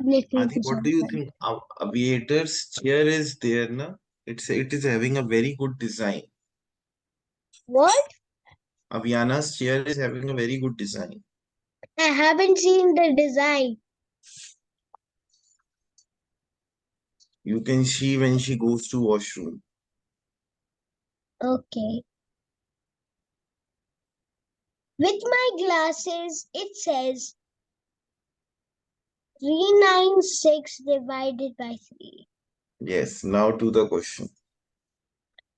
Little Adi, to what do you something. think? Aviator's chair is there, na? It is having a very good design. What? Aviana's chair is having a very good design. I haven't seen the design. You can see when she goes to washroom. Okay. With my glasses, it says 396 divided by 3. Yes, now to the question.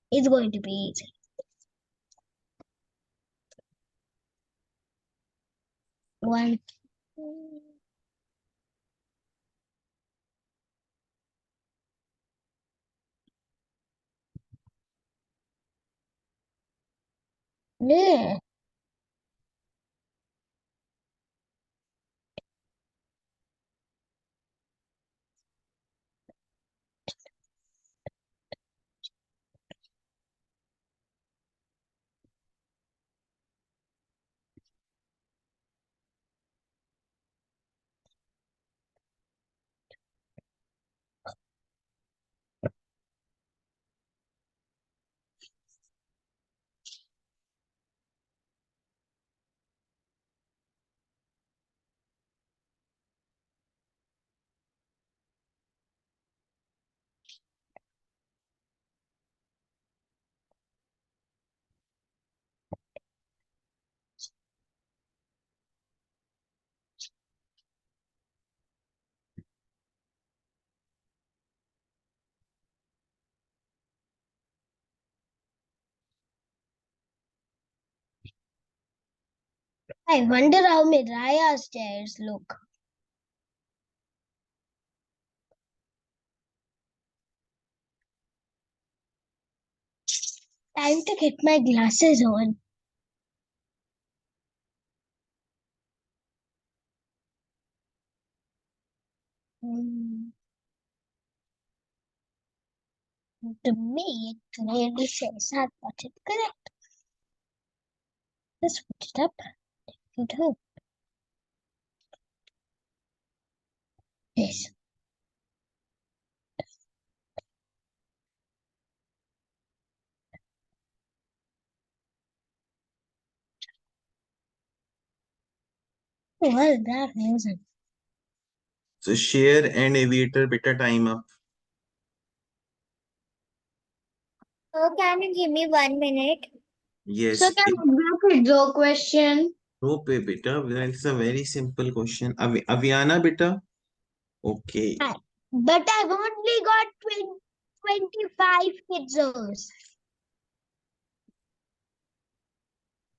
It's going to be easy. One. Yeah. I wonder how Miraya's stairs look. Time to get my glasses on. To me, it clearly says that button correct. Let's put it up. Good hope. Yes. Well, that wasn't. So share and aviator beta time up. So can you give me 1 minute? Yes. So can I draw question? No pay beta. That's a very simple question. Aviana beta. Okay. But I've only got 25 pizzas.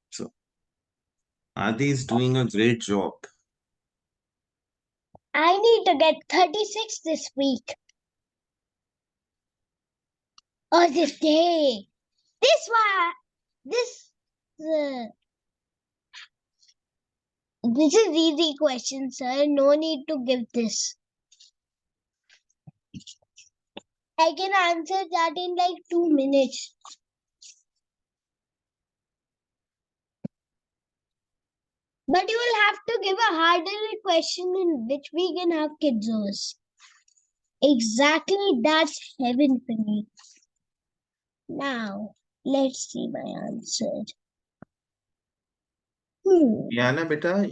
So Adi is doing a great job. I need to get 36 this week. Or this day. This uh, this is easy question, sir. No need to give this. I can answer that in like 2 minutes. But you will have to give a harder question in which we can have kids. Exactly, that's heaven for me. Now, let's see my answer. Aviana beta,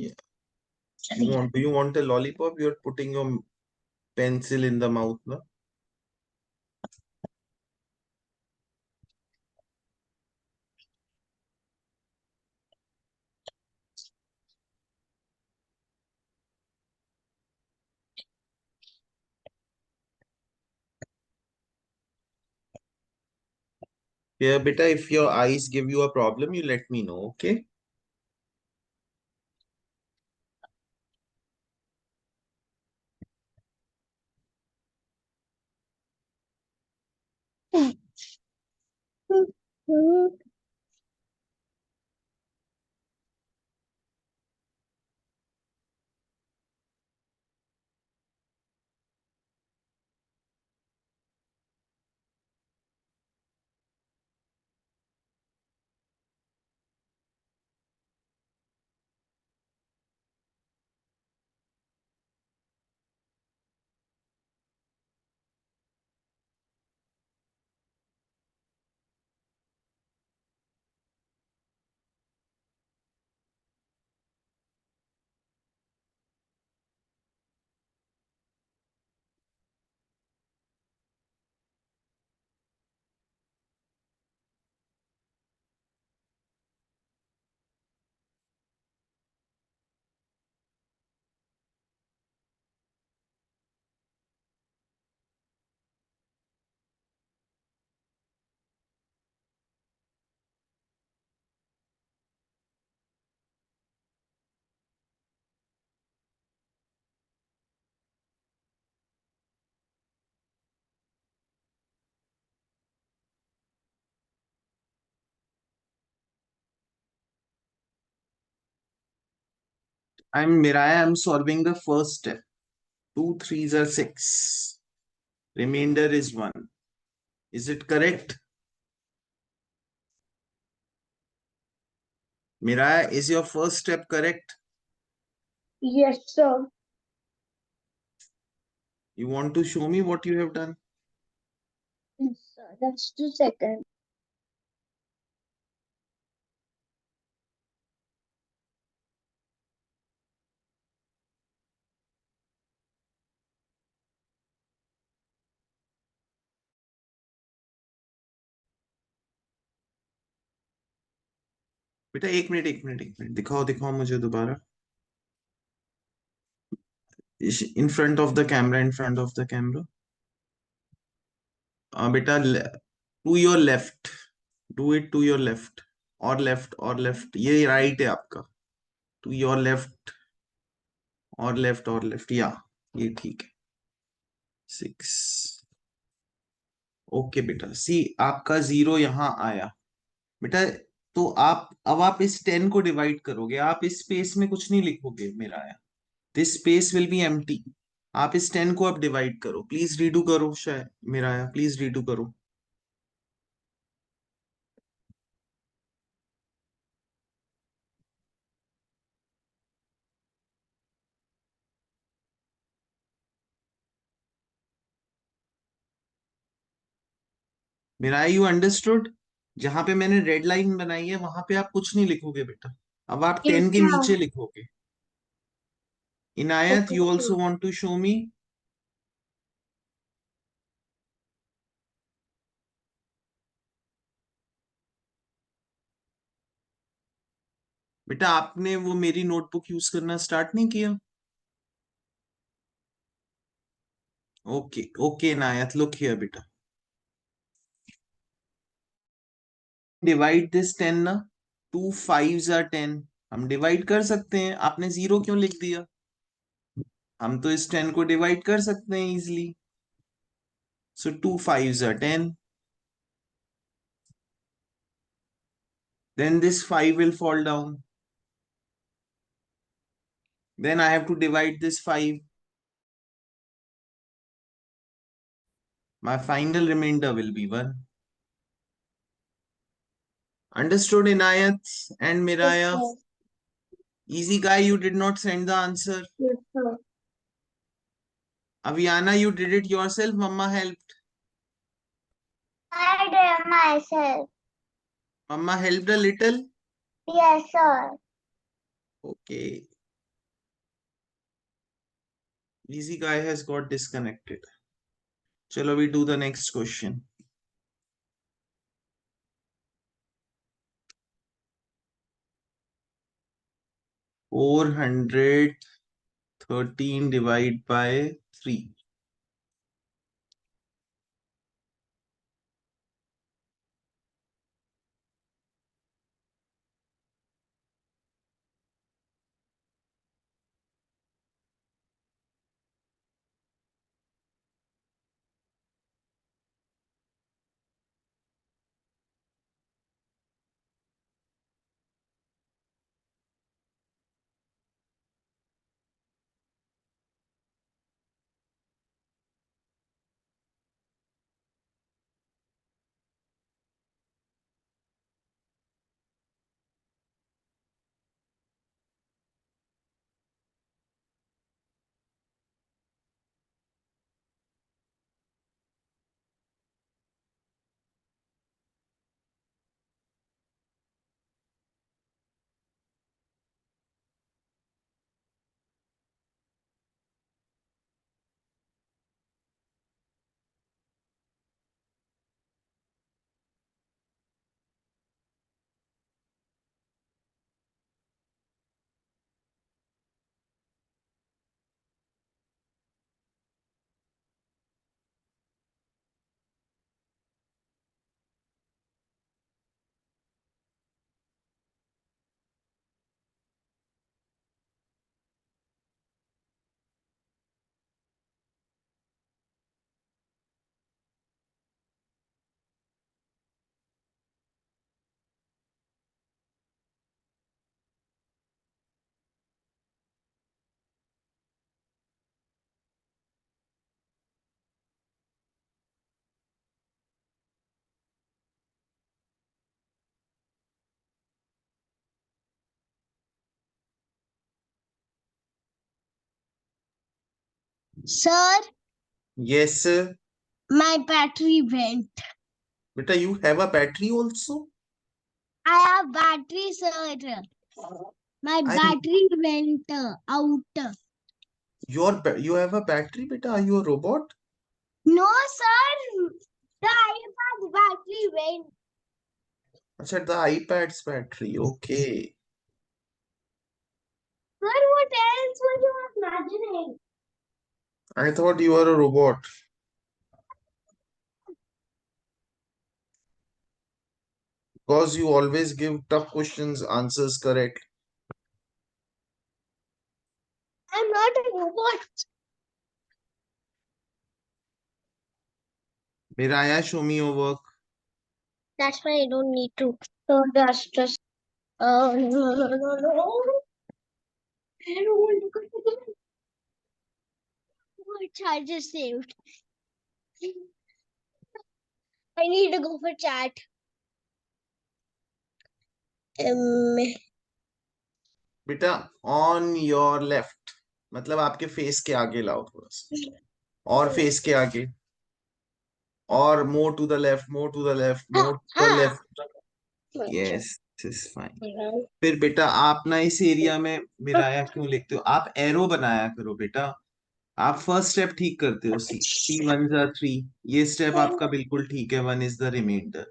do you want a lollipop? You're putting your pencil in the mouth, no? Yeah, beta, if your eyes give you a problem, you let me know, okay? I'm Miraya. I'm solving the first step. 2 threes are 6. Remainder is 1. Is it correct? Miraya, is your first step correct? Yes, sir. You want to show me what you have done? Yes, sir. That's 2 seconds. बेटा एक minute एक minute एक minute दिखाओ दिखाओ मुझे दोबारा in front of the camera in front of the camera बेटा to your left do it to your left और लेफ्ट ये राइट है आपका to your left और लेफ्ट या ये ठीक है 6 ओके बेटा सी आपका 0 यहाँ आया बेटा तो आप अब आप इस 10 को डिवाइड करोगे आप इस स्पेस में कुछ नहीं लिखोगे मेरा आया this space will be empty आप इस 10 को अब डिवाइड करो प्लीज रीडू करो शायद मेरा आया प्लीज रीडू करो मेरा यू अंडरस्टूड जहां पे मैंने रेड लाइन बनाई है वहां पे आप कुछ नहीं लिखोगे बेटा अब आप Yes, 10 के sir. नीचे लिखोगे Inayat Okay, you sir. Also want to show me बेटा आपने वो मेरी नोटबुक यूज करना स्टार्ट नहीं किया okay okay Inayat look here बेटा डिवाइड दिस 10 ना 2 5s आर 10 हम डिवाइड कर सकते हैं आपने 0 क्यों लिख दिया हम तो इस 10 को डिवाइड कर सकते हैं easily so 2 5s are 10 then this 5 will fall down then I have to divide this 5 my final remainder will be 1 understood Inayat and Yes, Miraya sir. easy guy you did not send the answer Yes, sir. Aviana you did it yourself mama helped I did myself. mama helped a little Yes, sir. okay easy guy has got disconnected chalo we do the next question 413 divided by 3 Sir, Yes, my battery went. beta, you have a battery also? I have battery, sir. My I battery went out. you have a battery, beta. Are you a robot? No, sir. The iPad's battery went. अच्छा, the iPad's battery. Okay. Sir, what else were you imagining? I thought you were a robot. Because you always give tough questions, answers correct. I'm not a robot. Miraya, show me your work. That's why I don't need to. So just no, no, no, no, no. I don't want to go to the my charger saved. I need to go for chat. बेटा, on your left. मतलब आपके face के आगे लाओ थोड़ा सा. और face के आगे. और more to the left, more to the left, more to the left. Yes, this is fine. फिर बेटा आप ना इस एरिया में मिराया क्यों लिखते हो? आप एरो बनाया करो बेटा. आप फर्स्ट स्टेप ठीक करते हो. सी 3 ये स्टेप आपका बिल्कुल ठीक है. 1 इज द रिमाइंडर.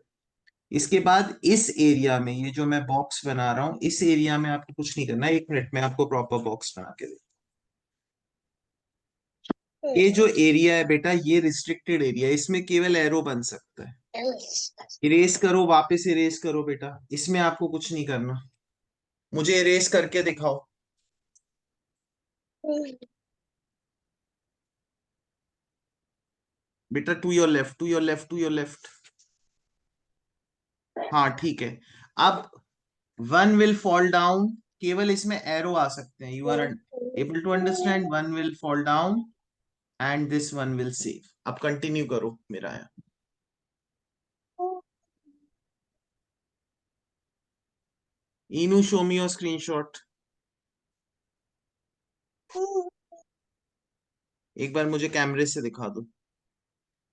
इसके बाद इस एरिया में ये जो मैं बॉक्स बना रहा हूं, इस एरिया में आपको कुछ नहीं करना. 1 मिनट में आपको प्रॉपर बॉक्स बना के दे. ये जो एरिया है बेटा, ये रिस्ट्रिक्टेड एरिया, इसमें केवल एरो बन सकता है. इरेज करो, वापस इरेज करो बेटा. इसमें आपको कुछ नहीं करना. मुझे इरेज करके दिखाओ बेटा. To your left, to your left, to your left. हाँ ठीक है. अब 1 विल फॉल डाउन. केवल इसमें एरो आ सकते हैं. You are able to understand. 1 will fall down and this 1 will save. अब कंटिन्यू करो मेरा. इनू, शो मी योर स्क्रीनशॉट. एक बार मुझे कैमरे से दिखा दो.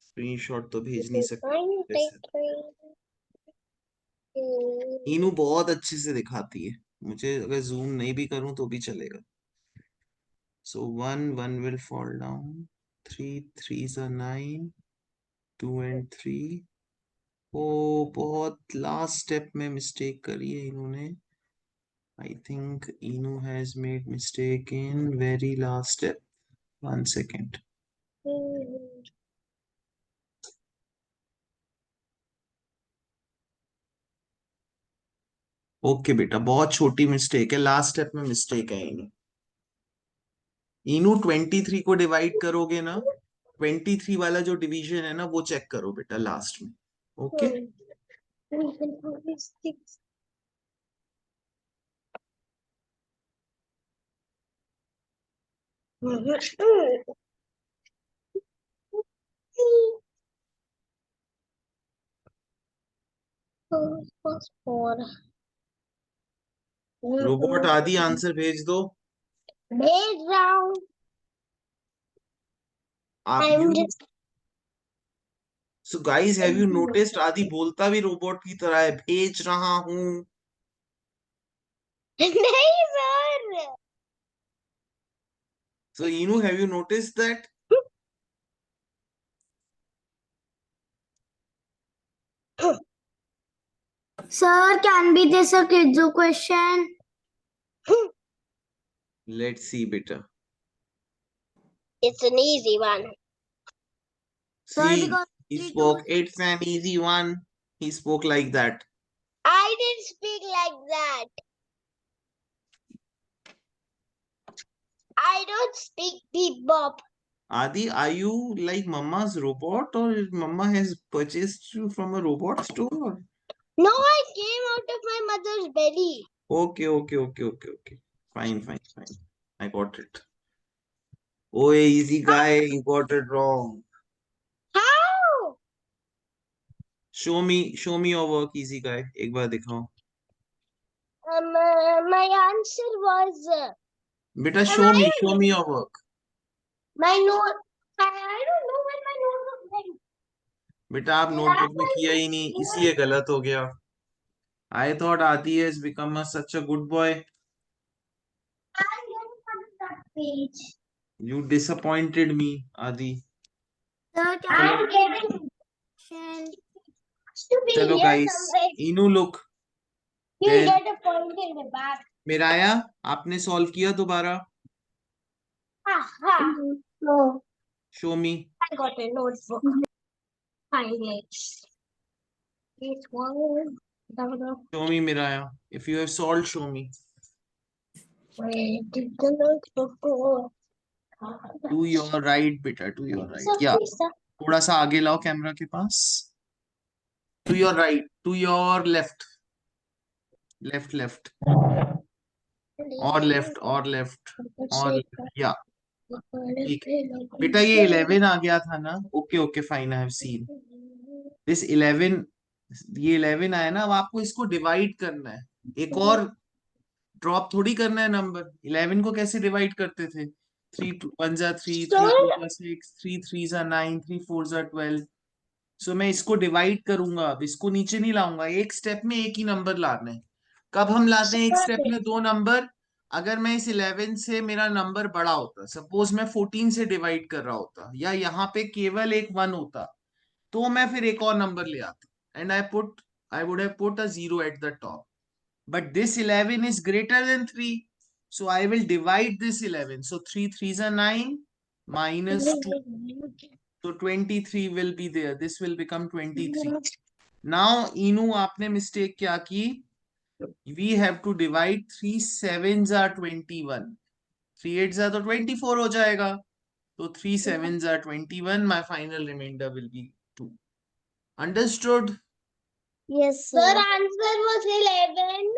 स्क्रीनशॉट तो भेज नहीं सकते. इनू बहुत अच्छे से दिखाती है. मुझे अगर जूम नहीं भी करूं तो भी चलेगा. सो 1 will fall down. 3 are 9. 2 and 3. ओ, बहुत लास्ट स्टेप में मिस्टेक करी है इन्होंने. I think Inu has made mistake in very last step. 1 second. Okay बेटा, बहुत छोटी मिस्टेक है. लास्ट स्टेप में मिस्टेक है इनू. इनू 23 को डिवाइड करोगे ना, 23 वाला जो डिवीजन है ना, वो चेक करो बेटा लास्ट में. ओके. रोबोट आदि आंसर भेज दो. भेज रहा हूँ. आप you. So guys, have you noticed आदि बोलता भी रोबोट की तरह है. भेज रहा हूँ. नहीं सर. सो इनू, have you noticed that? Sir, can be this a kids question? Let's see बेटा. It's an easy one. Sir, See, because he we spoke. do- It's an easy one. He spoke like that. I didn't speak like that. I don't speak beep bop. Adi, are you like Mama's robot, or Mama has purchased you from a robot store? No, I came out of my mother's belly. Okay. Fine. I got it. Oh, easy guy, you got it wrong. How? Show me your work, easy guy. एक बार दिखाओ. My answer was. बेटा, show me your work. My note. I don't know when my notebook went. बेटा आप notebook में किया ही नहीं, इसलिए गलत हो गया. I thought Adi has become such a good boy. I didn't that page. You disappointed me, Adi. Sir, I'm getting to be चलो here guys, somewhere. Inu look. You'll Then get a point in the back. मिराया आपने solve किया दोबारा? Ha. No, Show me. I got a notebook. Finally. It was. Show me, Miraya. If you have solved, show me. Where did the notebook go? To your right, beta. To your right. Sir, Yeah. please, sir. थोड़ा सा आगे लाओ camera के पास. To your right. To your left. Left, left. और left, और left. और left. Yeah. ठीक है. बेटा ये 11 आ गया था ना? Okay, okay, fine. I have seen. This 11, ये 11 आया ना, अब आपको इसको डिवाइड करना है. एक और ड्रॉप थोड़ी करना है नंबर. 11 को कैसे डिवाइड करते थे? 3 1 जा 3, 3 2 जा 6, 3 3 जा 9, 3 4 जा 12. सो मैं इसको डिवाइड करूंगा, अब इसको नीचे नहीं लाऊंगा. एक स्टेप में एक ही नंबर लाना है. कब हम लाते हैं एक स्टेप में दो नंबर? अगर मैं इस 11 से मेरा नंबर बड़ा होता, सपोज मैं 14 से डिवाइड कर रहा होता, या यहाँ पे केवल एक 1 होता, तो मैं फिर एक और नंबर ले आता. And I would have put a 0 eight the top. But this 11 is greater than 3. So I will divide this 11. So 3 3s are 9 minus 2. So 23 will be there. This will become 23. Now, Inu, आपने mistake क्या की? We have to divide 3 7s are 21. 3 8s are तो 24 हो जाएगा. So 3 7s are 21. My final remainder will be 2. Understood? yes, Sir, sir. answer was 11.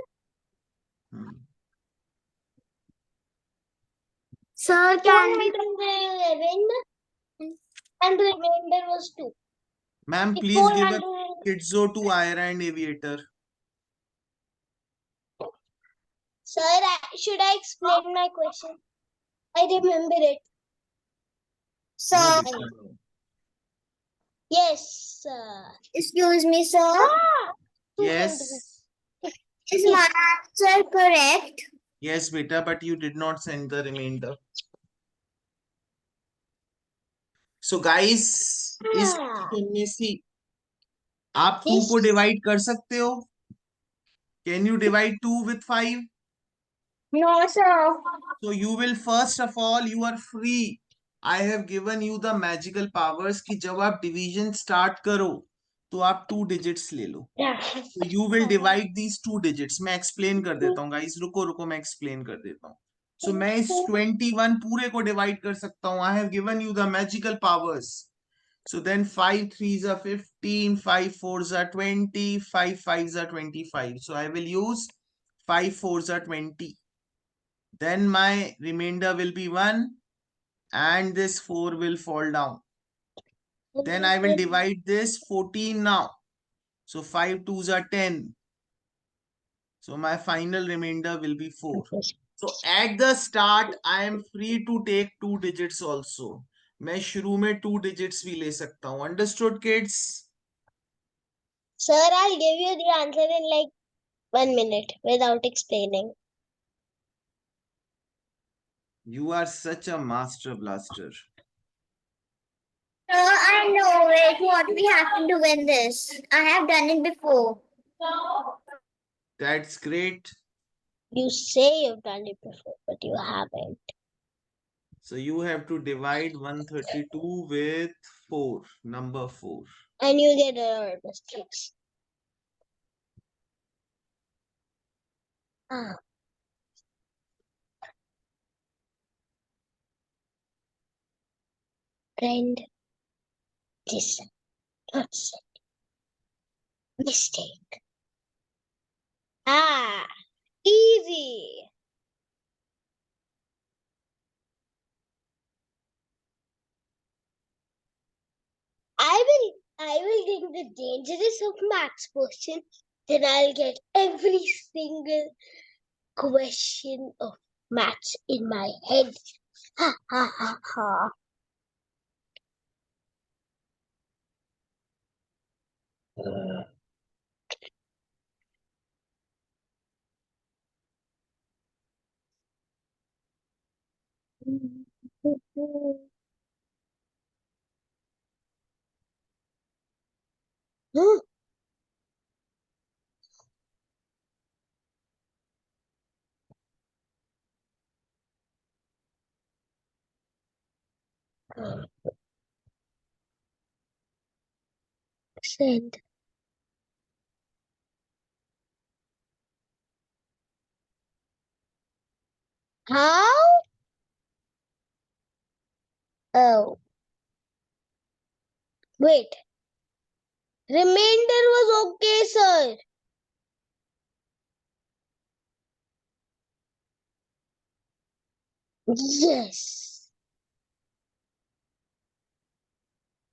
Sir, can we 411 and the remainder was 2. Ma'am, please give a Kidzo to Ira and Aviator. Sir, should I explain my question? I remember it. Sir, No, beta, no. Yes, sir. excuse me, sir. Ah, Yes. Is my answer correct? Yes, beta, but you did not send the remainder. So guys, इस question में से आप 2 को divide कर सकते हो? Can you divide 2 with 5? No, sir. So you will first of all, you are free. I have given you the magical powers कि जब आप division start करो तो आप 2 digits ले लो. So you will divide these 2 digits. मैं explain कर देता हूँ guys. रुको मैं explain कर देता हूँ. So मैं इस 21 पूरे को divide कर सकता हूँ. I have given you the magical powers. So then 5 3s are 15, 5 4s are 20, 5 5s are 25. So I will use 5 4s are 20. Then my remainder will be 1 and this 4 will fall down. Then I will divide this 14 now. So 5 2s are 10. So my final remainder will be 4. So at the start, I am free to take 2 digits also. मैं शुरू में 2 digits भी ले सकता हूँ. Understood, kids? Sir, I'll give you the answer in like 1 minute without explaining. You are such a master blaster. I know it. What we have to do in this. I have done it before. That's great. You say you've done it before, but you haven't. So you have to divide 132 with 4, number 4. And you get error mistakes. Ah. Friend, this not set. Mistake. Ah, easy. I will think the dangerous of maths question, then I'll get every single question of maths in my head. Ha ha ha ha. Send. How? Oh, wait. Remainder was okay, sir. Yes.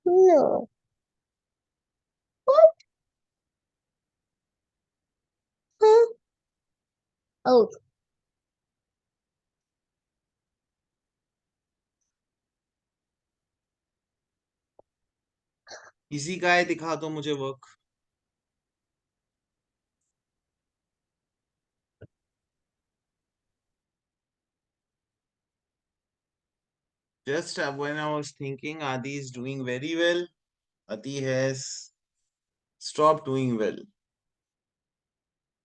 No. What? Huh? Oh, easy का है, दिखा दो मुझे work. Just when I was thinking Adi is doing very well, Adi has stopped doing well.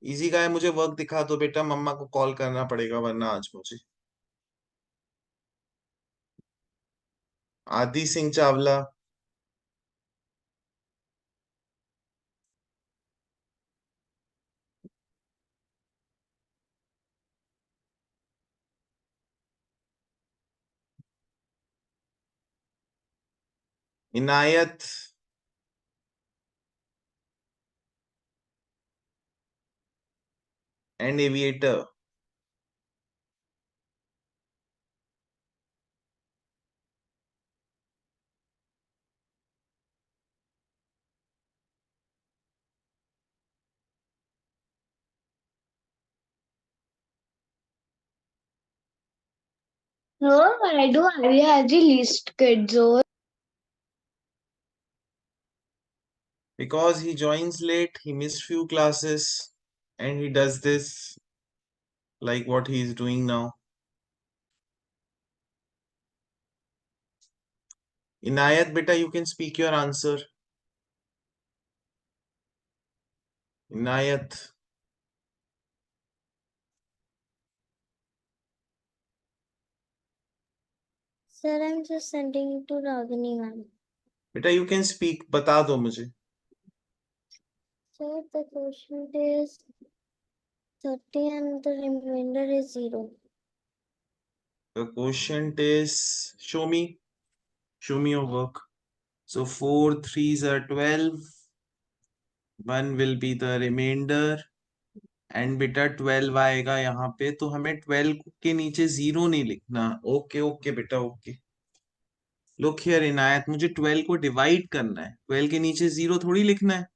Easy का है, मुझे work दिखा दो बेटा, मम्मा को कॉल करना पड़ेगा वरना आज मुझे। Aadi Singh Chawla, Inayat, and aviator. no, why do I have the least kids over? Because he joins late, he missed few classes, and he does this like what he is doing now. Inayat, beta, you can speak your answer. Inayat, Sir, I'm just sending it to Ragini ma'am. beta, you can speak. बता दो मुझे. Sir, the quotient is 30 and the remainder is 0. The quotient is, show me your work. So 4 3s are 12. 1 will be the remainder. And बेटा 12 आएगा यहाँ पे, तो हमें 12 के नीचे 0 नहीं लिखना। ओके ओके बेटा, ओके। लुक हियर इनायत, मुझे 12 को डिवाइड करना है, 12 के नीचे 0 थोड़ी लिखना है।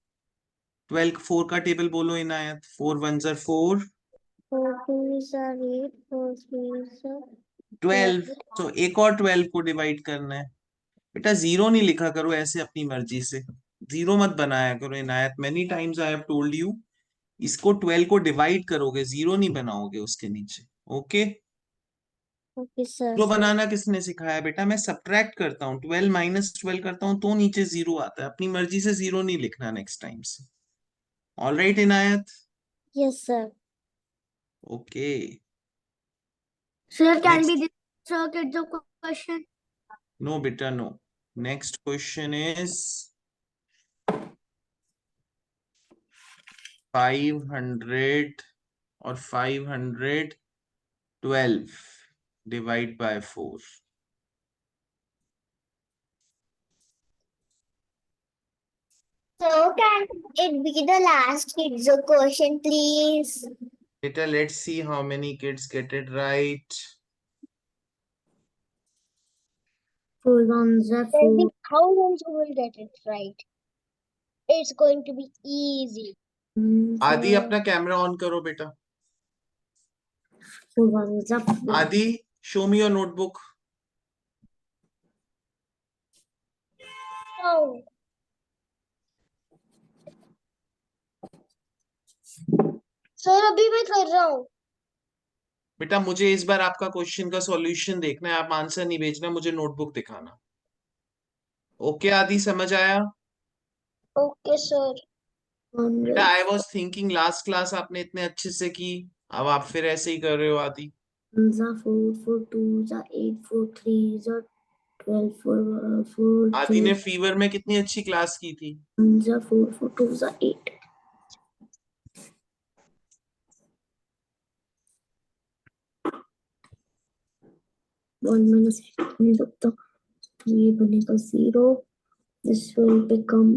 12 4 का टेबल बोलो इनायत। 4 1s are 4, 4 2s are 8, 4 3s are 12। तो एक और 12 को डिवाइड करना है। बेटा 0 नहीं लिखा करो ऐसे अपनी मर्जी से, 0 मत बनाया करो Inayat. Many times I have told you, इसको 12 को डिवाइड करोगे, 0 नहीं बनाओगे उसके नीचे। Okay, Okay, sir. जीरो बनाना किसने सिखाया बेटा? मैं सब्ट्रैक्ट करता हूँ, 12 माइनस 12 करता हूँ तो नीचे 0 आता है। अपनी मर्जी से 0 नहीं लिखना नेक्स्ट टाइम से। All right Inayat? Yes, sir. Okay. Sir, can Next. be this circuit the question? No बेटा नो। नेक्स्ट क्वेश्चन इज 500 और 512 divide by 4। So, can it be the last kids question, please? बेटा let's see how many kids get it right. 4 ones are 4. Thousands who will get it right. It's going to be easy. आदि अपना camera on करो बेटा। 4 ones are 4. आदि show me your notebook. Oh. Sir अभी मैं कर रहा हूँ। बेटा मुझे इस बार आपका क्वेश्चन का सॉल्यूशन देखना है, आप आंसर नहीं भेजना, मुझे नोटबुक दिखाना। ओके आदि, समझ आया? Okay sir. बेटा I was thinking last class आपने इतने अच्छे से की, अब आप फिर ऐसे ही कर रहे हो आदि। 4 4 2 8 4 3 12 4 4 आदि ने फीवर में कितनी अच्छी क्लास की थी। 4 4 2 8 1 minus नहीं लगता, तो ये बनेगा 0. This will become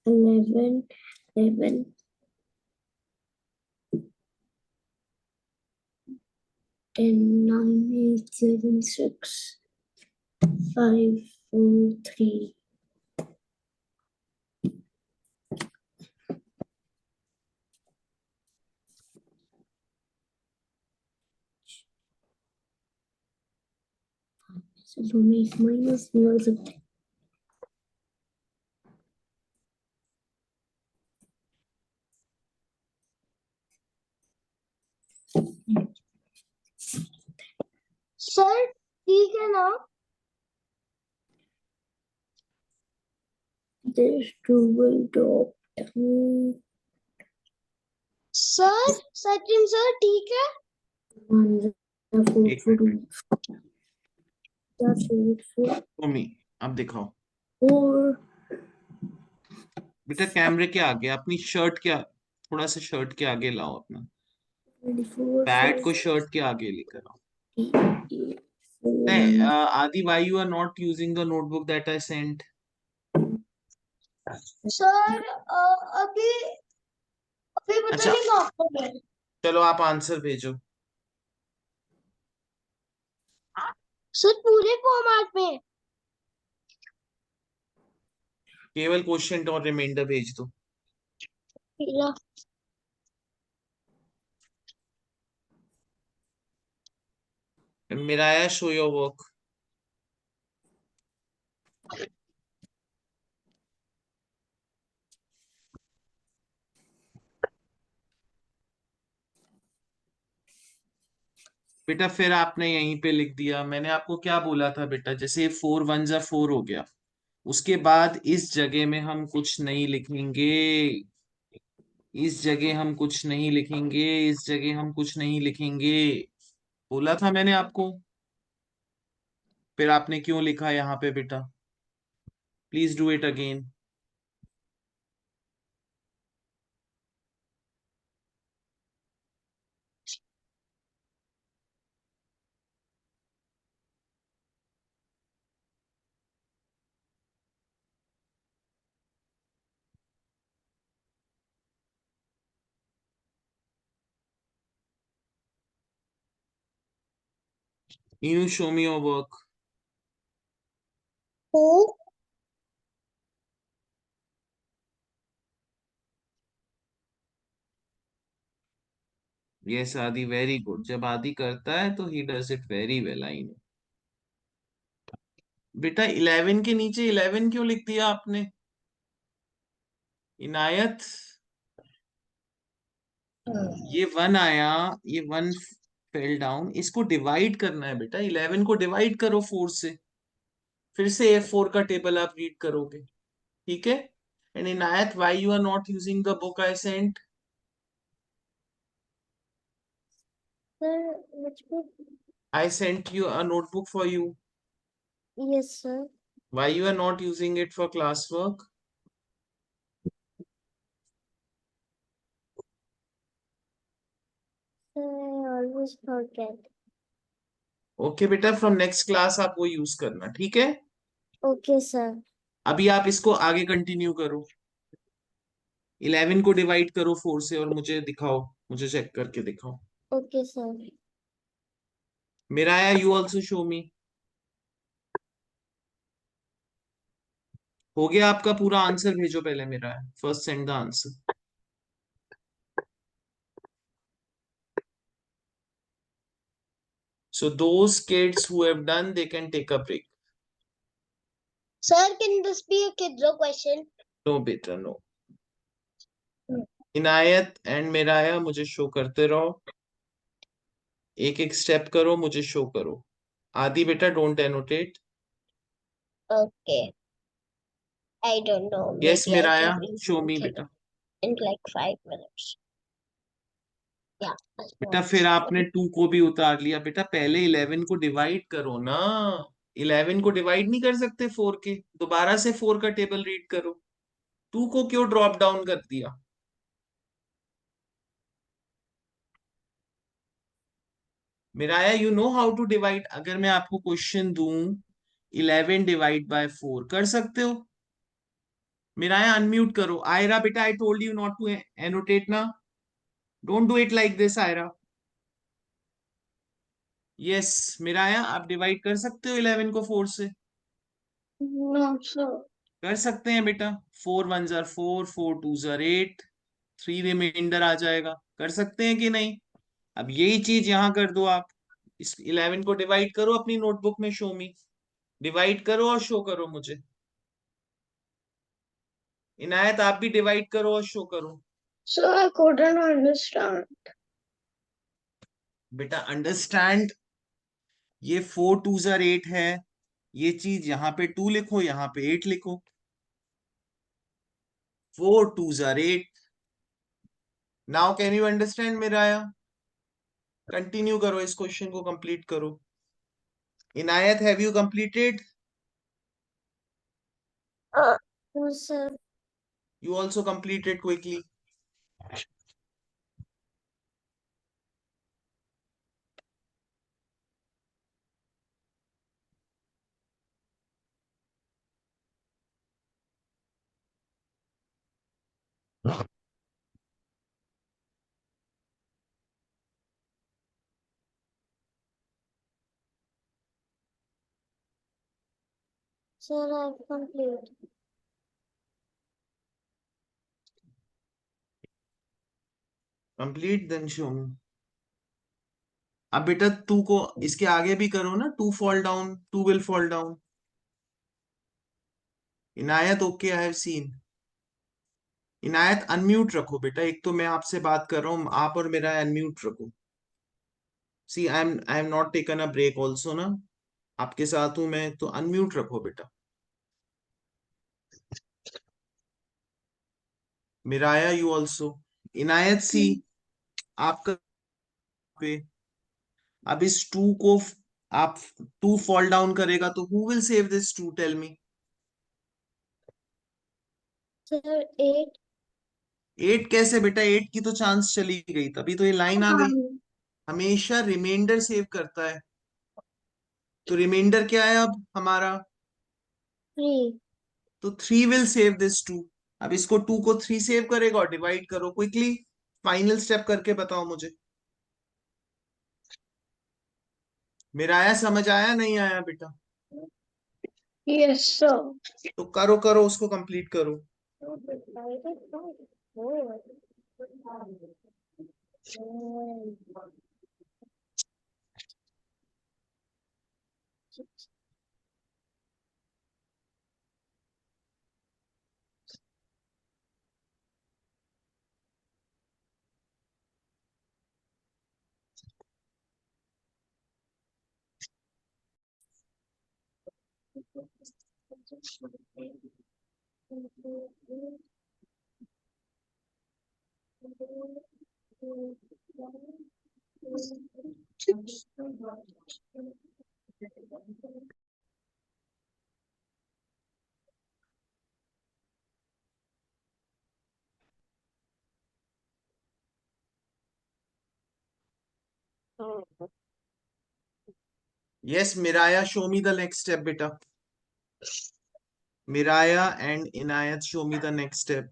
11 11 10 9 8 7 6 5 4 3. So दो में एक माइनस निकाल सकते हैं. सर ठीक है ना? This 2 will drop down. Sir Sachin sir ठीक है? 1 4 एक 4 मिनट, 4 मम्मी अब दिखाओ। 4. बेटा कैमरे के आगे अपनी शर्ट के थोड़ा सा शर्ट के आगे लाओ अपना, 24 पैड 5 को शर्ट के आगे लेकर आओ। 8 नहीं 7. Adi, why you are not using the notebook that I sent? Sir अभी अभी पता अच्छा नहीं कहाँ पर है। चलो आप आंसर भेजो। सर पूरे फॉर्मेट में। केवल क्वेश्चन और रिमाइंडर भेज दो। या मेरा आया शो योर वर्क। बेटा फिर आपने यहीं पे लिख दिया, मैंने आपको क्या बोला था बेटा, जैसे 4 1 जा 4 हो गया, उसके बाद इस जगह में हम कुछ नहीं लिखेंगे, इस जगह हम कुछ नहीं लिखेंगे, इस जगह हम कुछ नहीं लिखेंगे, बोला था मैंने आपको। फिर आपने क्यों लिखा यहाँ पे बेटा? Please do it again. You show me your work. O yes आदि, वेरी गुड, जब आदि करता है तो he does it very well, I know. बेटा 11 के नीचे 11 क्यों लिख दिया आपने इनायत? ये 1 आया, ये 1 फेल डाउन, इसको डिवाइड करना है बेटा, 11 को डिवाइड करो 4 से, फिर से A4 का टेबल आप रीड करोगे, ठीक है? And Inayat, why you are not using the book I sent? Sir, which book? I sent you a notebook for you. Yes, sir. Why you are not using it for classwork? Sir, I always forget. Okay बेटा, from next class आप वो use करना, ठीक है? Okay, sir. अभी आप इसको आगे कंटिन्यू करो, 11 को डिवाइड करो 4 से और मुझे दिखाओ, मुझे चेक करके दिखाओ। Okay, sir. मेरा आया, यू ऑल्सो शो मी। हो गया आपका पूरा आंसर, भेजो पहले मेरा, first send the answer. So those kids who have done, they can take a break. Sir, can this be a kids question? No बेटा नो। इनायत एंड मिराया मुझे शो करते रहो, एक एक स्टेप करो, मुझे शो करो। आदि बेटा don't annotate. Okay. I don't know. Yes Maybe I मिराया can show me read it बेटा। in like 5 minutes. Yeah. बेटा फिर आपने 2 को भी उतार लिया बेटा, पहले 11 को डिवाइड करो ना। 11 को डिवाइड नहीं कर सकते 4 के, दोबारा से 4 का टेबल रीड करो। 2 को क्यों ड्रॉप डाउन कर दिया? Miraya you know how to divide? अगर मैं आपको क्वेश्चन दूं 11 डिवाइड बाय 4 कर सकते हो? मिराया अनम्यूट करो। आयरा बेटा I told you not to annotate ना, don't do it like this Aayra. Yes Miraya आप डिवाइड कर सकते हो 11 को 4 से? No, sir. कर सकते हैं बेटा। 4 1 जार 4, 4 2 जार 8, 3 रिमाइंडर आ जाएगा। कर सकते हैं कि नहीं? अब यही चीज यहां कर दो आप। इस 11 को डिवाइड करो अपनी नोटबुक में, शो मी। डिवाइड करो और शो करो मुझे। इनायत आप भी डिवाइड करो और शो करो। So I couldn't understand. बेटा अंडरस्टैंड, ये 4 2 जार 8 है, ये चीज यहाँ पे 2 लिखो, यहाँ पे 8 लिखो। 4 2 जार 8। Now can you understand Miraya? Continue करो, इस क्वेश्चन को कंप्लीट करो। Inayat have you completed? No, sir. You also completed quickly. Sir, I've completed. Complete then show me. अब बेटा 2 को इसके आगे भी करो ना, 2 fall down, 2 will fall down. Inayat okay I have seen. Inayat unmute रखो बेटा, एक तो मैं आपसे बात कर रहा हूँ, आप और मेरा अनम्यूट रखो। See I am not taken a break also ना, आपके साथ हूं मैं, तो अनम्यूट रखो बेटा। मिराया यू ऑल्सो। इनायत सी आपका पे, अब इस 2 को आप 2 फॉल डाउन करेगा तो who will save this 2? Tell me. Sir, 8. 8 कैसे बेटा? 8 की तो चांस चली गई, तभी तो ये लाइन आ गई। हमेशा रिमाइंडर सेव करता है, तो रिमाइंडर क्या है अब हमारा? 3. तो 3 विल सेव दिस 2। अब इसको 2 को 3 सेव करेगा, और डिवाइड करो क्विकली, फाइनल स्टेप करके बताओ मुझे। मेरा आया समझ, आया नहीं आया बेटा? Yes, sir. तो करो करो, उसको कंप्लीट करो। Yes Miraya show me the next step बेटा। Miraya and Inayat show me the next step.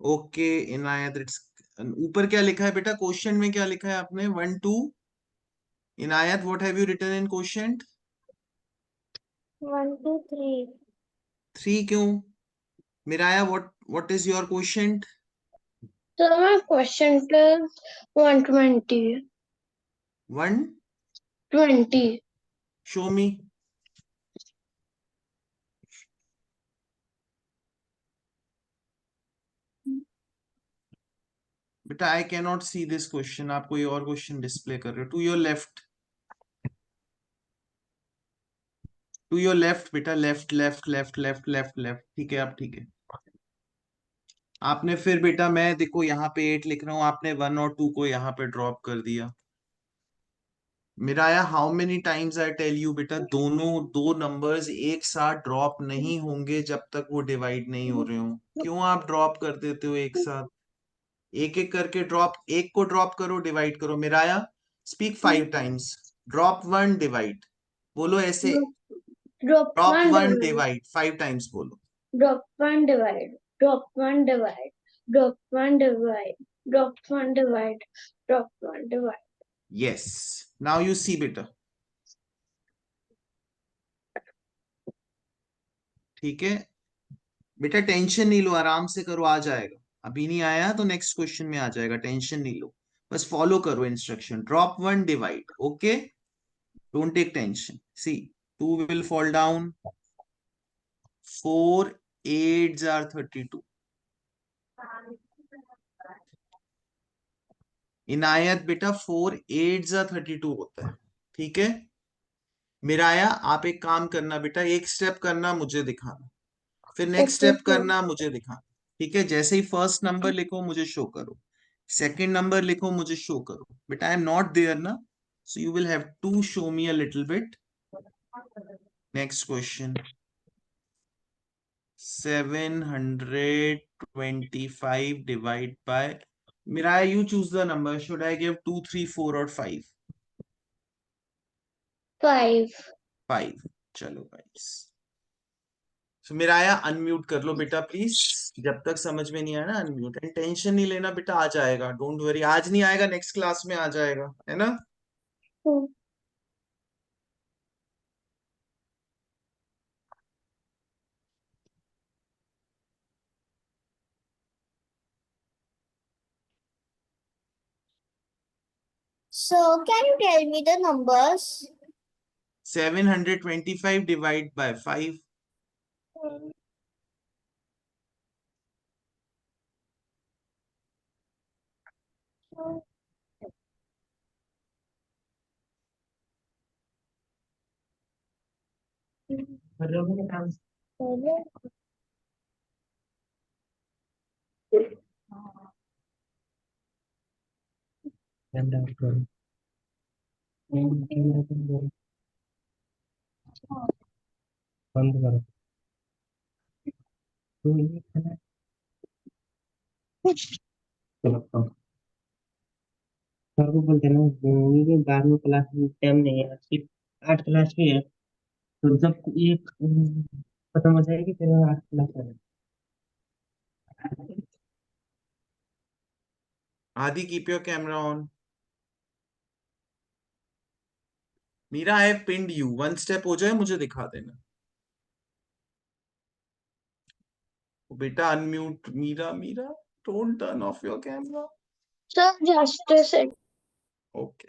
Okay Inayat, it's ऊपर क्या लिखा है बेटा? क्वेश्चन में क्या लिखा है आपने? 1 2। Inayat what have you written in question? 1 2 3. 3 क्यों? Miraya, what is your quotient? So my question is 120. 120. Show me. बेटा I cannot see this question. आप कोई और क्वेश्चन डिस्प्ले कर रहे हो. To your left. To your left बेटा, left left left left left left. ठीक है, आप ठीक है. आपने फिर बेटा, मैं देखो यहाँ पे 8 लिख रहा हूँ, आपने 1 और 2 को यहाँ पे ड्रॉप कर दिया. Miraya, how many times I tell you बेटा, दोनों दो नंबर्स एक साथ ड्रॉप नहीं होंगे जब तक वो डिवाइड नहीं हो रहे हो. क्यों आप ड्रॉप कर देते हो एक साथ? एक एक करके ड्रॉप, एक को ड्रॉप करो, डिवाइड करो. मिराया, स्पीक 5 टाइम्स. Drop 1 divide. बोलो ऐसे. Drop drop one 1 divide. Divide 5 times बोलो. Drop one divide. Drop one divide. Drop one divide. Drop one divide. Drop one divide. Yes. Now you see बेटा. ठीक है बेटा, tension नहीं लो, आराम से करो, आ जाएगा. अभी नहीं आया तो नेक्स्ट क्वेश्चन में आ जाएगा, टेंशन नहीं लो. बस फॉलो करो instruction. Drop 1 divide. Okay, don't take tension. See, 2 will fall down. 4 8s are 32. Inayat बेटा, 4 8s are 32 होता है. ठीक है. मिराया, आप एक काम करना बेटा, एक स्टेप करना मुझे दिखाना, फिर नेक्स्ट Okay, स्टेप करना मुझे दिखाना. ठीक है, जैसे ही फर्स्ट नंबर लिखो मुझे शो करो, सेकंड नंबर लिखो मुझे शो करो. बेटा आई एम नॉट देयर ना, so you will have to show me a little bit. Next question. 725 divide by. Miraya, you choose the number. Should I give 2, 3, 4 or 5? 5. 5. चलो guys. तो मिराया, unmute कर लो बेटा please. जब तक समझ में नहीं आया ना, अनम्यूट. एंड टेंशन नहीं लेना बेटा, आ जाएगा, डोंट वरी. आज नहीं आएगा, नेक्स्ट क्लास में आ जाएगा, है ना. So, can you tell me the numbers? 725 divide bye 5. बंद करो. तो ये खाना चलो. सर को बोलते हैं ना, ये 12वीं क्लास में टाइम नहीं है, सिर्फ 8 क्लास की है. तो जब ये खत्म हो जाएगी फिर 8 क्लास है. Adi, keep your camera on. Meera, I have pinned you. One step हो जाए मुझे दिखा देना. बेटा unmute. Meera, Meera, don't turn off your camera. So just a second. Okay.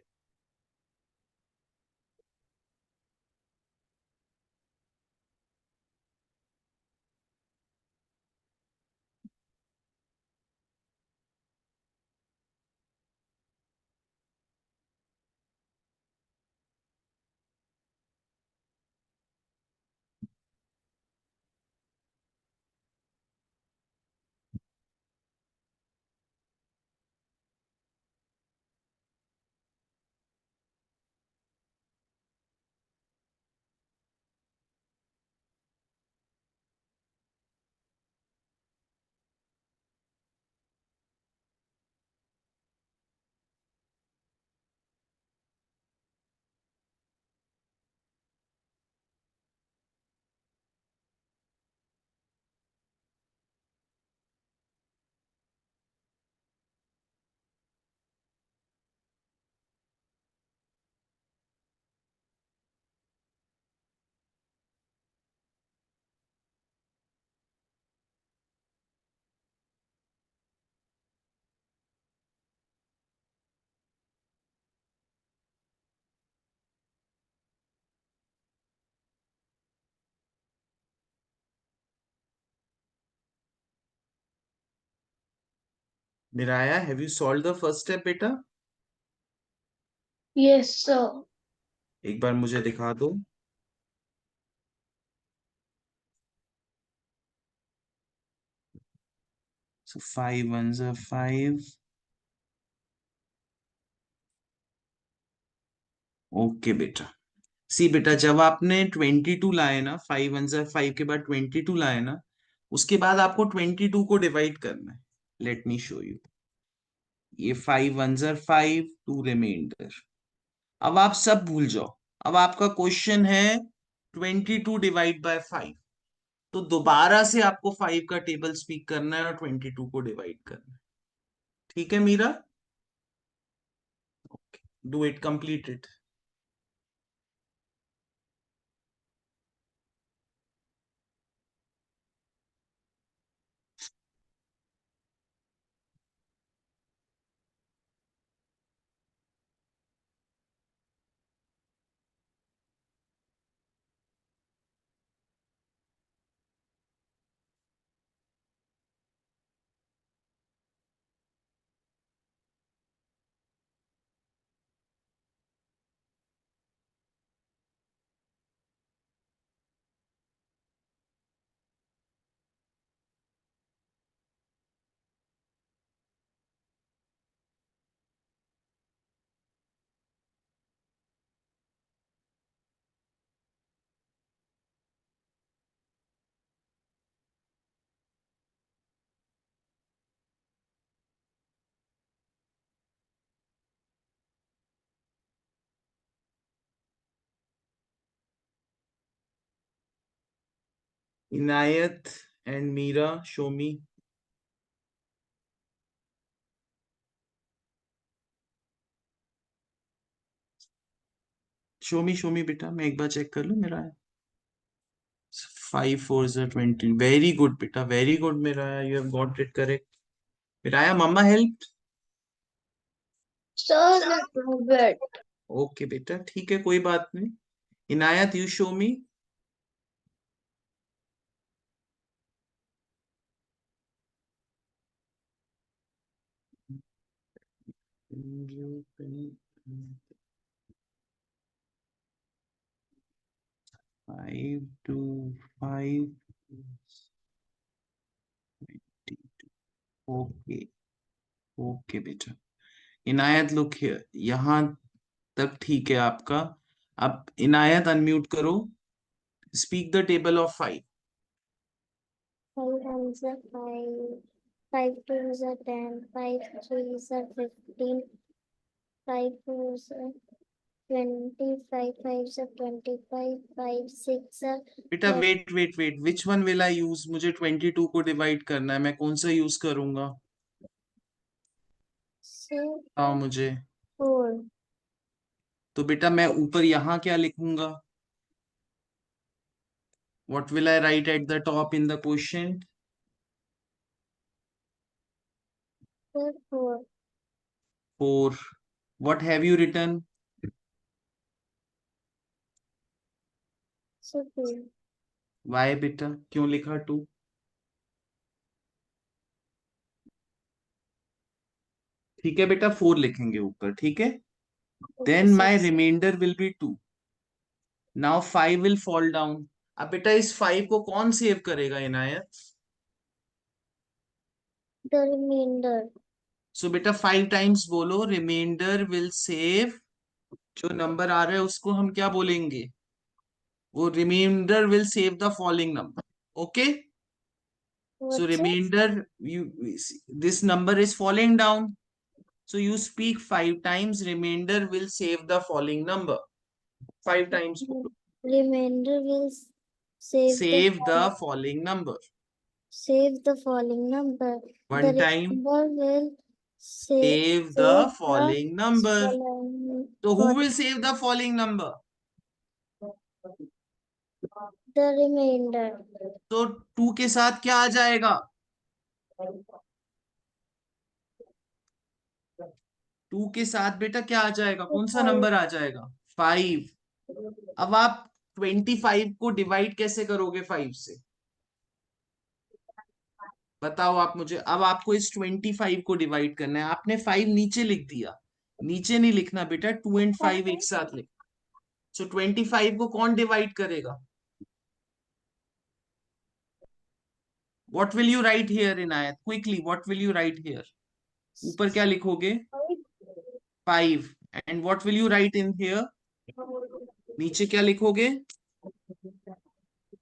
Miraya, have you solved the first step बेटा? Yes, sir. एक बार मुझे दिखा दो। So 5 ones are 5. ओके बेटा। सी बेटा, जब आपने 22 लाए ना, 5 ones are 5 के बाद 22 लाए ना, उसके बाद आपको 22 को डिवाइड करना है। Let me show you. ये 5 ones are 5, 2 रिमाइंडर। अब आप सब भूल जाओ। अब आपका क्वेश्चन है 22 डिवाइड बाय 5। तो दोबारा से आपको 5 का टेबल स्पीक करना है और 22 को डिवाइड करना है। ठीक है Meera? Do it, complete it. Inayat and Meera, show me. Show me बेटा, मैं एक बार चेक कर लूं मेरा। 5 4s are 20। वेरी गुड बेटा, very good Meera, you have got it correct. Meera mamma help. Sir, little bit. Okay बेटा, ठीक है, कोई बात नहीं। Inayat, you show me. Five two 5। Okay, okay बेटा। इनायत लुक हियर, यहां तक ठीक है आपका। अब इनायत अनम्यूट करो। Speak the table of 5। 5 ones are 5. 5 twos are 10. 5 threes are 15. 5 fours are 20. 5 fives are 25. 5 six are बेटा 20. Wait wait wait, which one will I use? मुझे 22 को डिवाइड करना है, मैं कौन सा यूज करूंगा? So बताओ मुझे। 4. तो बेटा मैं ऊपर यहाँ क्या लिखूंगा? What will I write at the top in the question? 4 4. 4। What have you written? So 2. Why बेटा, क्यों लिखा 2? ठीक है बेटा, 4 लिखेंगे ऊपर, ठीक है। Okay, then sir. My reminder will be 2। Now 5 will fall down. अब बेटा इस 5 को कौन सेव करेगा इनायत? The remainder. सो बेटा 5 टाइम्स बोलो, रिमाइंडर विल सेव। जो नंबर आ रहा है उसको हम क्या बोलेंगे? वो reminder will save the following number. Okay, so What's it? remainder, you, this number is falling down, so you speak 5 times, remainder will save the falling number। 5 times bolo, Remainder will save the save the falling number। save the falling number. One The time, remainder will save save the the falling number। falling So who for will save the falling number? the remainder. तो 2 के साथ क्या आ जाएगा? 2 के साथ बेटा क्या आ जाएगा? कौन सा नंबर आ जाएगा? 5। अब आप 25 को डिवाइड कैसे करोगे 5 से? बताओ आप मुझे। अब आपको इस 25 को डिवाइड करना है। आपने 5 नीचे लिख दिया, नीचे नहीं लिखना बेटा, 2 और 5 एक साथ लिख। सो 25 को कौन डिवाइड करेगा? What will you write here Inayat? Quickly what will you write here? ऊपर क्या लिखोगे? 5। And what will you write in here? नीचे क्या लिखोगे?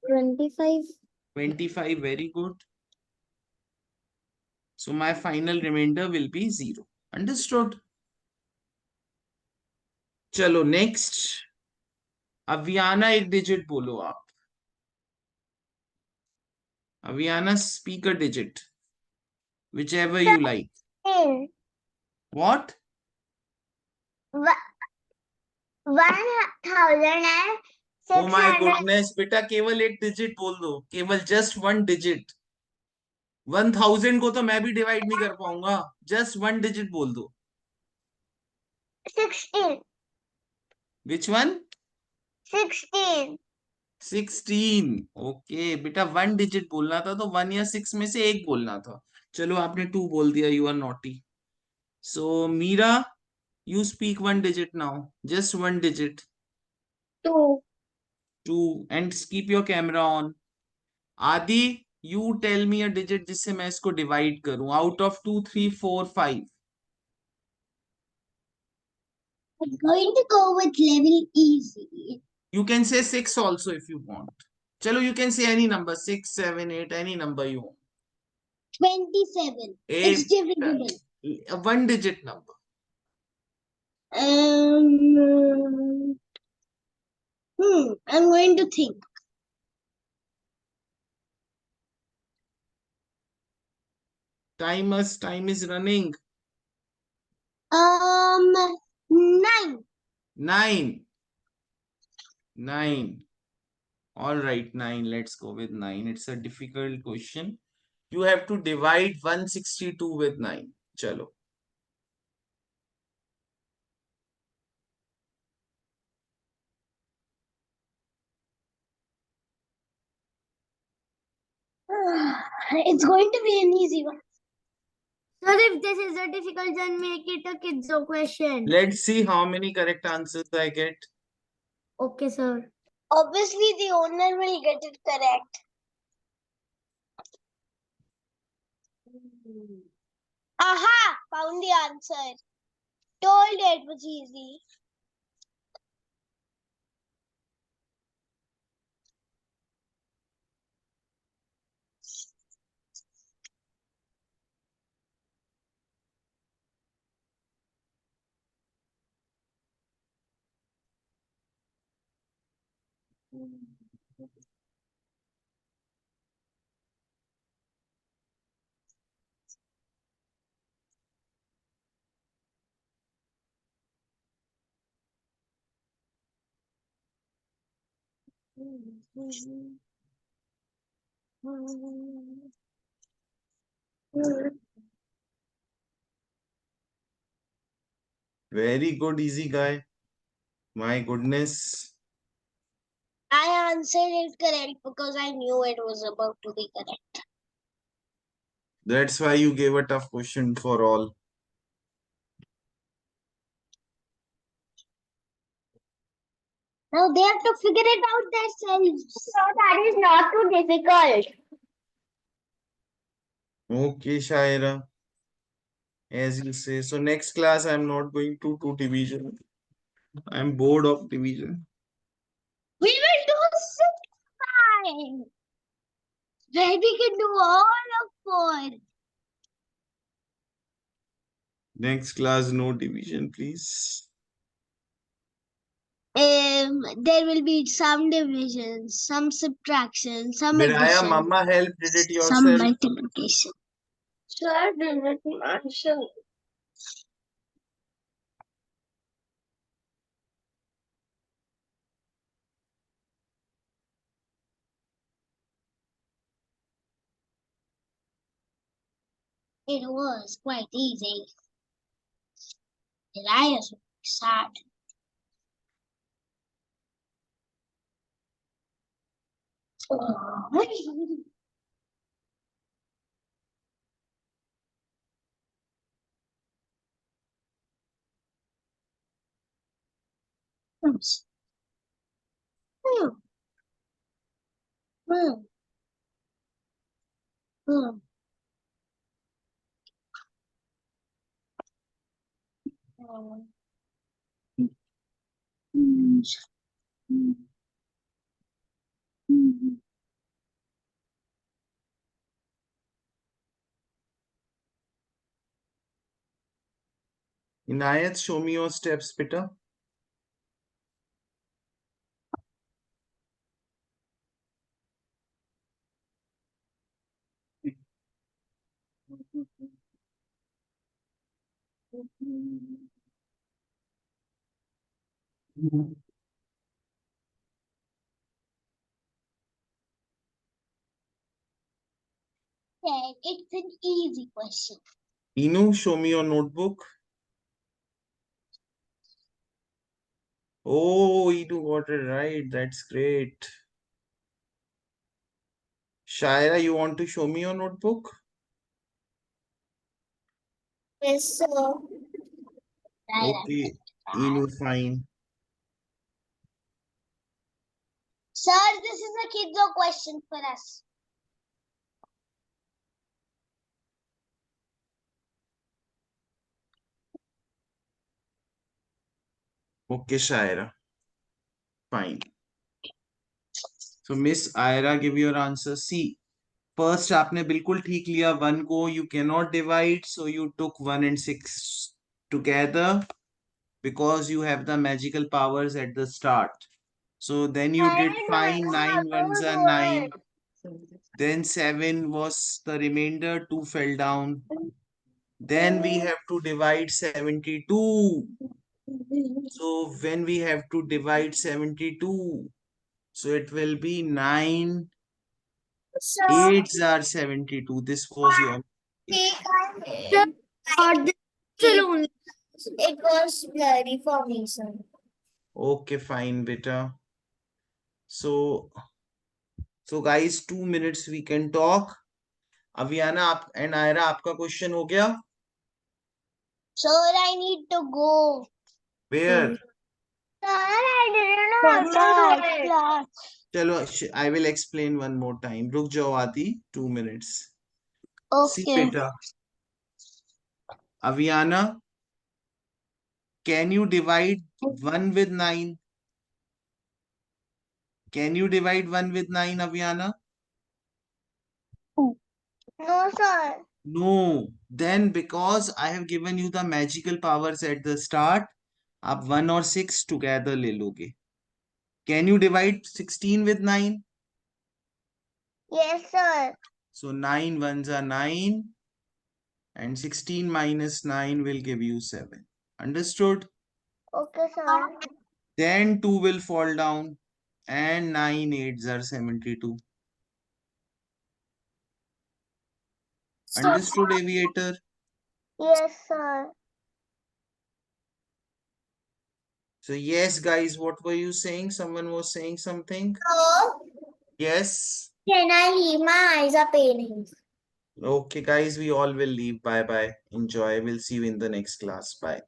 25. 25। Very good. So my final remainder will be 0. Understood? चलो नेक्स्ट। अवियाना एक डिजिट बोलो आप। Aviana speak a digit, whichever you like. What? 1600. Oh my goodness, बेटा केवल एक डिजिट बोल दो, केवल जस्ट वन डिजिट। 1000 को तो मैं भी डिवाइड नहीं कर पाऊंगा, जस्ट वन डिजिट बोल दो। 16. Which one? 16. 16। ओके बेटा, वन डिजिट बोलना था, तो 1 या 6 में से एक बोलना था। चलो आपने 2 बोल दिया, you are naughty. So Meera, you speak one digit now, just one digit. 2. 2, and keep your camera on. Adi, you tell me a digit जिससे मैं इसको divide करूं, out of 2 3 4 5. I'm going to go with level easy. You can say 6 also if you want. चलो, you can say any number, 6 7 8, any number you want. 27. A It's divisible. one digit number. I'm going to think. Time is running. 9. 9. 9. All right, 9. Let's go with 9. It's a difficult question. You have to divide 162 with 9. Chalo. It's going to be an easy one. Sir, if this is a difficult, then make it a kids question. Let's see how many correct answers I get. Okay, sir. Obviously, the owner will get it correct. Aha! Found the answer. Told you it was easy. Very good, easy guy. My goodness. I answered it correct because I knew it was about to be correct. That's why you gave a tough question for all. Now they have to figure it out themselves. So that is not too difficult. Okay, Shaira. As you say. So next class, I'm not going to do division. I'm bored of division. We will do 6 5. Then we can do all of 4. Next class, no division, please. There will be some divisions, some subtraction, some Miraya, addition, Mama help, did it some yourself. multiplication. Sir, did it mention? It was quite easy. Elias was sad. Yes. Hmm. Hmm. Hmm. Hmm. Hmm. Hmm. Inayat, show me your steps, beta. Okay, it's an easy question. Inu, show me your notebook. Oh, Inu got it right. That's great. Shaira, you want to show me your notebook? Yes, sir. Right. Okay, Inu, fine. Sir, this is a kids' question for us. Okay, Shaira. Fine. So, Miss Aira, give your answer. See, first आपने बिल्कुल ठीक लिया 1 को. You cannot divide, so you took 1 and 6 together because you have the magical powers at the start. So then you did fine. 9 ones are 9. Then 7 was the remainder. 2 fell down. Then we have to divide 72. So when we have to divide 72, so it will be 9 So, 8s are 72. This was your. or this only. It was blurry for me, sir. Okay, fine, beta. So guys, 2 minutes we can talk. Aviana आप and Aira, आपका question हो गया? Sir, I need to go. Where? Sir, I didn't know For how to do it. class. चलो, I will explain one more time. रुक जाओ आदि, 2 minutes. See, Okay. beta. Aviana, can you divide 1 with 9? Can you divide 1 with 9, Aviana? No, sir. No. Then because I have given you the magical powers at the start, आप 1 और 6 together ले लोगे. Can you divide 16 with 9? Yes, sir. So 9 ones are 9 and 16 minus 9 will give you 7. Understood? Okay, sir. Then 2 will fall down and 9 8s are 72. Understood, aviator? Yes, sir. So yes, guys, what were you saying? Someone was saying something? So, Yes. can I leave? My eyes are paining. Okay, guys, we all will leave. Bye bye. Enjoy. We'll see you in the next class. Bye.